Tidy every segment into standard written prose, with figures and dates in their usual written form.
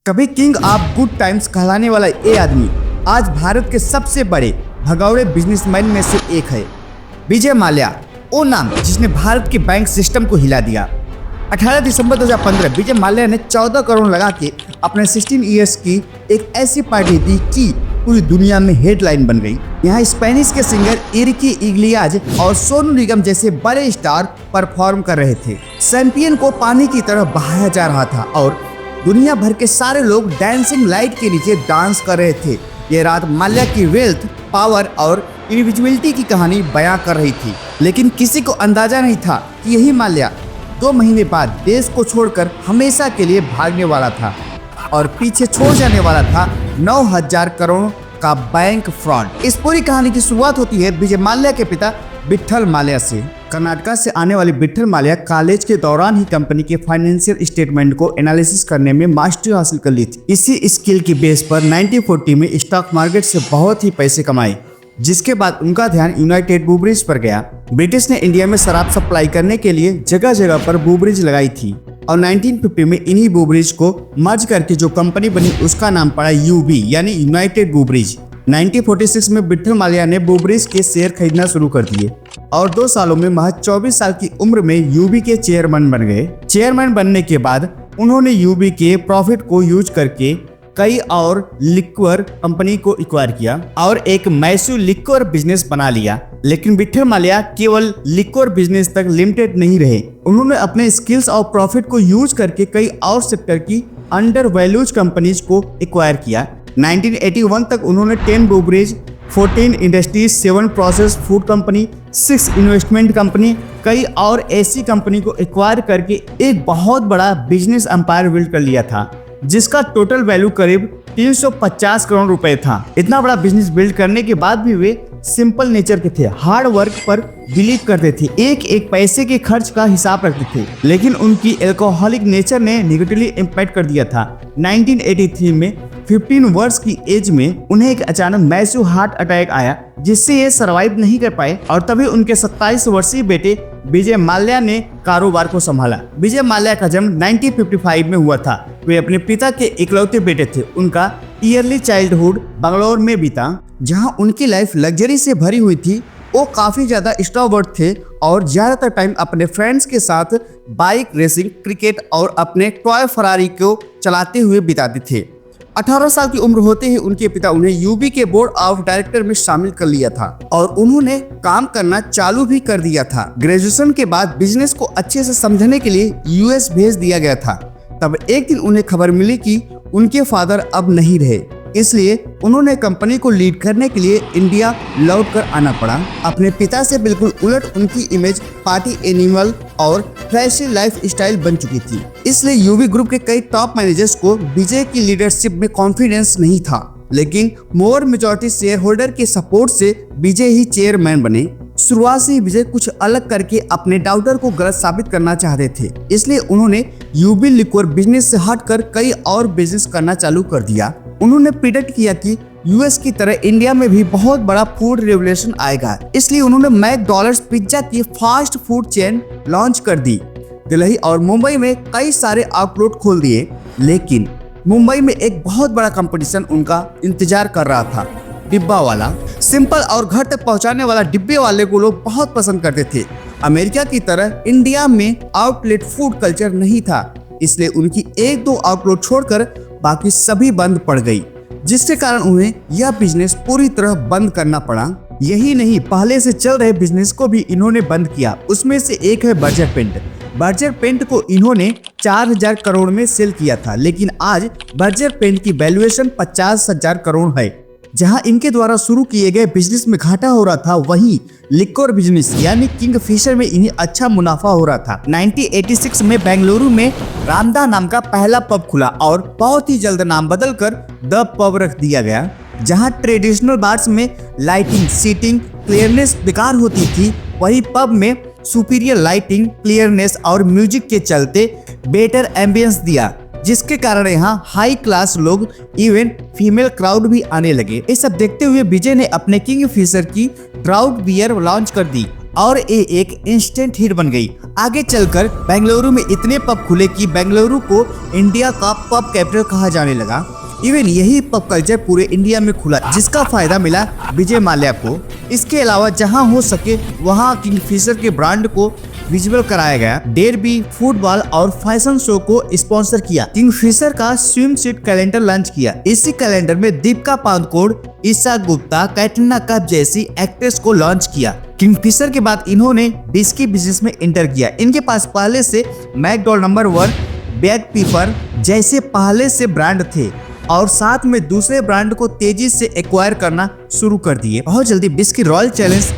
कभी king of good times कहलाने वाला ये आदमी आज भारत के सबसे बड़े भगौड़े बिजनेसमैन में से एक है। विजय माल्या, वो नाम जिसने भारत के बैंक सिस्टम को हिला दिया। 18 दिसंबर 2015 विजय माल्या ने 14 करोड़ लगा के अपने 16 इयर्स की एक ऐसी पार्टी दी कि पूरी दुनिया में हेडलाइन बन गई। यहाँ स्पेनिश के सिंगर इरिकी इग्लियाज और सोनू निगम जैसे बड़े स्टार परफॉर्म कर रहे थे। चैंपियन को पानी की तरह बहाया जा रहा था और दुनिया भर के सारे लोग डांसिंग लाइट के नीचे डांस कर रहे थे। ये रात माल्या की वेल्थ, पावर और इंडिविजुअलिटी की कहानी बयां कर रही थी, लेकिन किसी को अंदाजा नहीं था कि यही माल्या 2 महीने बाद देश को छोड़कर हमेशा के लिए भागने वाला था और पीछे छोड़ जाने वाला था 9,000 करोड़ का बैंक फ्रॉड। इस पूरी कहानी की शुरुआत होती है विजय माल्या के पिता विट्ठल माल्या से। कर्नाटक से आने वाले विट्ठल माल्या कॉलेज के दौरान ही कंपनी के फाइनेंशियल स्टेटमेंट को एनालिसिस करने में मास्टरी हासिल कर ली थी। इसी स्किल की बेस पर 1940 में स्टॉक मार्केट से बहुत ही पैसे कमाए, जिसके बाद उनका ध्यान यूनाइटेड ब्रूवरीज पर गया। ब्रिटिश ने इंडिया में शराब सप्लाई करने के लिए जगह जगह पर ब्रूवरीज लगाई थी और 1950 में इन्हीं ब्रूवरीज को मर्ज करके जो कंपनी बनी उसका नाम पड़ा यूबी यानी यूनाइटेड ब्रूवरीज। 1946 में विट्ठल माल्या ने ब्रूवरीज के शेयर खरीदना शुरू कर दिए और 2 सालों में महज 24 साल की उम्र में यूबी के चेयरमैन बन गए। चेयरमैन बनने के बाद उन्होंने यूबी के प्रॉफिट को यूज करके कई और लिक्वर कंपनी को एक्वायर किया और एक मैसिव लिक्वर बिजनेस बना लिया। लेकिन विट्ठल माल्या केवल लिक्वर बिजनेस तक लिमिटेड नहीं रहे। उन्होंने अपने स्किल्स और प्रॉफिट को यूज करके कई और सेक्टर की अंडर वैल्यूज कंपनीज को एक्वायर किया। 1981 तक उन्होंने 10 breweries, 14 industries, 7 process food company, 6 investment company, कई और ऐसी कंपनी को एक्वायर करके एक बहुत बड़ा बिजनेस एम्पायर बिल्ड कर लिया था, जिसका टोटल वैल्यू करीब 350 करोड़ रुपए था। इतना बड़ा बिजनेस बिल्ड करने के बाद भी वे सिंपल नेचर के थे, हार्ड वर्क पर बिलीव करते थे, एक एक पैसे के खर्च का हिसाब रखते थे। लेकिन उनकी एल्कोहलिक नेचर ने निगेटिवली इम्पैक्ट कर दिया था। 1983 में 15 वर्ष की एज में उन्हें एक अचानक मैसिव हार्ट अटैक आया, जिससे ये सरवाइव नहीं कर पाए और तभी उनके 27 वर्षीय बेटे विजय माल्या ने कारोबार को संभाला। विजय माल्या का जन्म 1955 में हुआ था। वे अपने पिता के इकलौते बेटे थे। उनका ईयरली चाइल्डहुड बंगलौर में बीता, जहां उनकी लाइफ लग्जरी से भरी हुई थी। वो काफी ज्यादा एक्सट्रोवर्ट थे और ज्यादातर टाइम अपने फ्रेंड्स के साथ बाइक रेसिंग, क्रिकेट और अपने टॉय फरारी को चलाते हुए बिताते थे। 18 साल की उम्र होते ही उनके पिता उन्हें यूबी के बोर्ड ऑफ डायरेक्टर में शामिल कर लिया था और उन्होंने काम करना चालू भी कर दिया था। ग्रेजुएशन के बाद बिजनेस को अच्छे से समझने के लिए यूएस भेज दिया गया था। तब एक दिन उन्हें खबर मिली कि उनके फादर अब नहीं रहे, इसलिए उन्होंने कंपनी को लीड करने के लिए इंडिया लौट कर आना पड़ा। अपने पिता से बिल्कुल उलट उनकी इमेज पार्टी एनिमल और फ्लैशी लाइफ स्टाइल बन चुकी थी, इसलिए यूबी ग्रुप के कई टॉप मैनेजर्स को विजय की लीडरशिप में कॉन्फिडेंस नहीं था। लेकिन मोर मेजॉरिटी शेयर होल्डर के सपोर्ट से विजय ही चेयरमैन बने। शुरुआत से ही विजय कुछ अलग करके अपने डाउटर को गलत साबित करना चाहते थे, इसलिए उन्होंने यूबी लिक्वर बिजनेस से हटकर कई और बिजनेस करना चालू कर दिया। उन्होंने प्रिडिक्ट किया कि यूएस की तरह इंडिया में भी बहुत बड़ा फूड रेवोल्यूशन आएगा, इसलिए उन्होंने मैकडॉनल्ड्स पिज्जा की फास्ट फूड चेन लॉन्च कर दी। दिल्ली और मुंबई में कई सारे आउटलेट खोल दिए, लेकिन मुंबई में एक बहुत बड़ा कंपटीशन उनका इंतजार कर रहा था, डिब्बा वाला। सिंपल और घर तक पहुंचाने वाला डिब्बे वाले को लोग बहुत पसंद करते थे। अमेरिका की तरह इंडिया में आउटलेट फूड कल्चर नहीं था, इसलिए उनकी 1-2 आउटलेट छोड़कर बाकी सभी बंद पड़ गई, जिसके कारण उन्हें यह बिजनेस पूरी तरह बंद करना पड़ा। यही नहीं, पहले से चल रहे बिजनेस को भी इन्होंने बंद किया। उसमें से एक है बर्जर पेंट। बर्जर पेंट को इन्होंने 4,000 करोड़ में सेल किया था, लेकिन आज बर्जर पेंट की वैल्यूएशन 50,000 करोड़ है। जहां इनके द्वारा शुरू किए गए बिजनेस में घाटा हो रहा था, वहीं लिक्वर बिजनेस यानी किंगफिशर में इन्हें अच्छा मुनाफा हो रहा था। 1986 में बेंगलुरु में रामदा नाम का पहला पब खुला और बहुत ही जल्द नाम बदलकर द पब रख दिया गया। जहां ट्रेडिशनल बार्स में लाइटिंग, सीटिंग, क्लियरनेस बेकार होती थी, वही पब में सुपीरियर लाइटिंग, क्लियरनेस और म्यूजिक के चलते बेटर एम्बियंस दिया, जिसके कारण यहाँ हाई क्लास लोग, इवन फीमेल क्राउड भी आने लगे। ये सब देखते हुए विजय ने अपने किंगफिशर की ट्राउट बियर लॉन्च कर दी और ये एक इंस्टेंट हिट बन गई। आगे चलकर बेंगलुरु में इतने पब खुले कि बेंगलुरु को इंडिया का पब कैपिटल कहा जाने लगा। इवन यही पब कल्चर पूरे इंडिया में खुला, जिसका फायदा मिला विजय माल्या को। इसके अलावा जहां हो सके वहां किंगफिशर के ब्रांड को विजिबल कराया गया। डेयरी, फुटबॉल और फैशन शो को स्पॉन्सर किया। किंगफिशर का स्विम सूट कैलेंडर लॉन्च किया। इसी कैलेंडर में दीपिका पादुकोण, ईशा गुप्ता, कैटरीना कैफ जैसी एक्ट्रेस को लॉन्च किया। किंगफिशर के बाद इन्होंने विस्की बिजनेस में एंटर किया। इनके पास पहले से मैकडॉल नंबर 1, बैग पीपर जैसे पहले से ब्रांड थे और साथ में दूसरे ब्रांड को तेजी से एक्वायर करना शुरू कर दिए। बहुत जल्दी whisky royal challenge,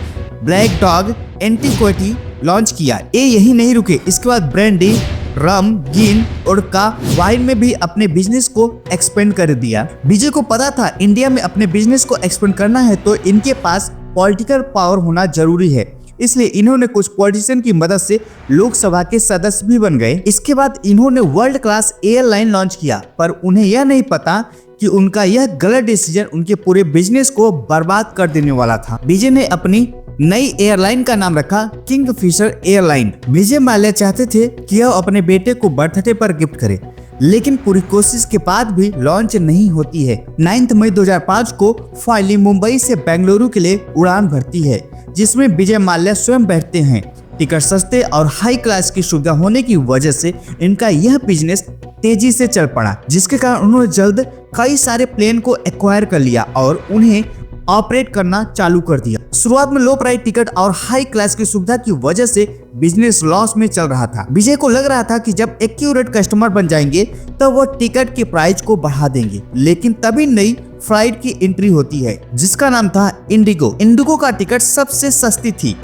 black dog, antiquity launch किया। ये यही नहीं रुके, इसके बाद ब्रांडी, रम, गिन और का वाइन में भी अपने बिजनेस को एक्सपेंड कर दिया। विजय को पता था इंडिया में अपने बिजनेस को एक्सपेंड करना है तो इनके पास पॉलिटिकल पावर होना जरूरी है, इसलिए इन्होंने कुछ पॉलिटिशियन की मदद से लोकसभा के सदस्य भी बन गए। इसके बाद इन्होंने वर्ल्ड क्लास एयरलाइन लॉन्च किया, पर उन्हें यह नहीं पता कि उनका यह गलत डिसीजन उनके पूरे बिजनेस को बर्बाद कर देने वाला था। विजय ने अपनी नई एयरलाइन का नाम रखा किंगफिशर एयरलाइन। विजय माल्या चाहते थे कि वह अपने बेटे को बर्थडे पर गिफ्ट करे, लेकिन पूरी कोशिश के बाद भी लॉन्च नहीं होती है। 9 मई 2005 को फाइनली मुंबई से बेंगलुरु के लिए उड़ान भरती है, जिसमें विजय माल्या स्वयं बैठते हैं। टिकट सस्ते और हाई क्लास की सुविधा होने की वजह से इनका यह बिजनेस तेजी से चल पड़ा, जिसके कारण उन्होंने जल्द कई सारे प्लेन को एक्वायर कर लिया और उन्हें ऑपरेट करना चालू कर दिया। शुरुआत में लो प्राइस टिकट और हाई क्लास की सुविधा की वजह से बिजनेस लॉस में चल रहा था। विजय को लग रहा था कि जब एक्यूरेट कस्टमर बन जाएंगे तो वो टिकट के प्राइस को बढ़ा देंगे, लेकिन तभी नई फ्लाइट की एंट्री होती है जिसका नाम था इंडिगो। इंडिगो का टिकट सबसे सस्ती थी।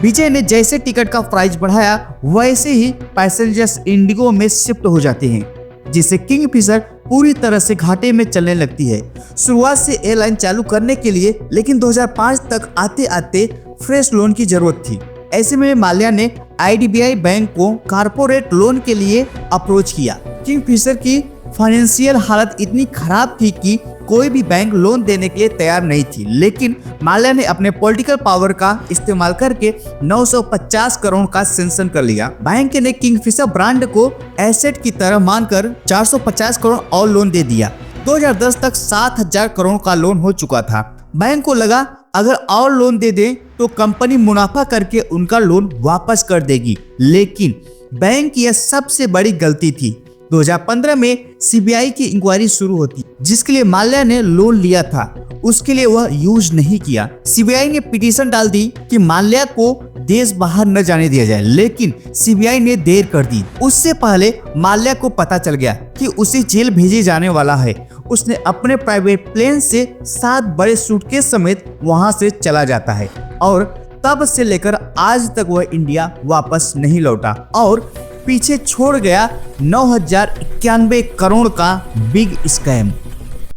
विजय ने जैसे टिकट का प्राइस बढ़ाया वैसे ही पैसेंजर्स इंडिगो में शिफ्ट हो जाते हैं, जिससे किंगफिशर पूरी तरह से घाटे में चलने लगती है। शुरुआत से एयरलाइन चालू करने के लिए लेकिन 2005 तक आते आते फ्रेश लोन की जरूरत थी। ऐसे में माल्या ने IDBI बैंक को कारपोरेट लोन के लिए अप्रोच किया। किंगफिशर की फाइनेंशियल हालत इतनी खराब थी कि कोई भी बैंक लोन देने के लिए तैयार नहीं थी, लेकिन माल्या ने अपने पॉलिटिकल पावर का इस्तेमाल करके 950 करोड़ का सैंक्शन कर लिया। बैंक ने किंगफिशर ब्रांड को एसेट की तरह मानकर 450 करोड़ और लोन दे दिया। 2010 तक 7000 करोड़ का लोन हो चुका था। बैंक को लगा अगर और लोन दे दे तो कंपनी मुनाफा करके उनका लोन वापस कर देगी, लेकिन बैंक की यह सबसे बड़ी गलती थी। 2015 में CBI की इंक्वायरी शुरू होती, जिसके लिए माल्या ने लोन लिया था, उसके लिए वह यूज नहीं किया। CBI ने पिटीशन डाल दी कि माल्या को देश बाहर न जाने दिया जाए, लेकिन CBI ने देर कर दी। उससे पहले माल्या को पता चल गया कि उसे जेल भेजे जाने वाला है। उसने अपने प्राइवेट प्लेन से 7 बड़े सूटकेस समेत वहां से चला जाता है और तब से लेकर आज तक वह इंडिया वापस नहीं लौटा और पीछे छोड़ गया 9091 करोड़ का बिग स्कैम।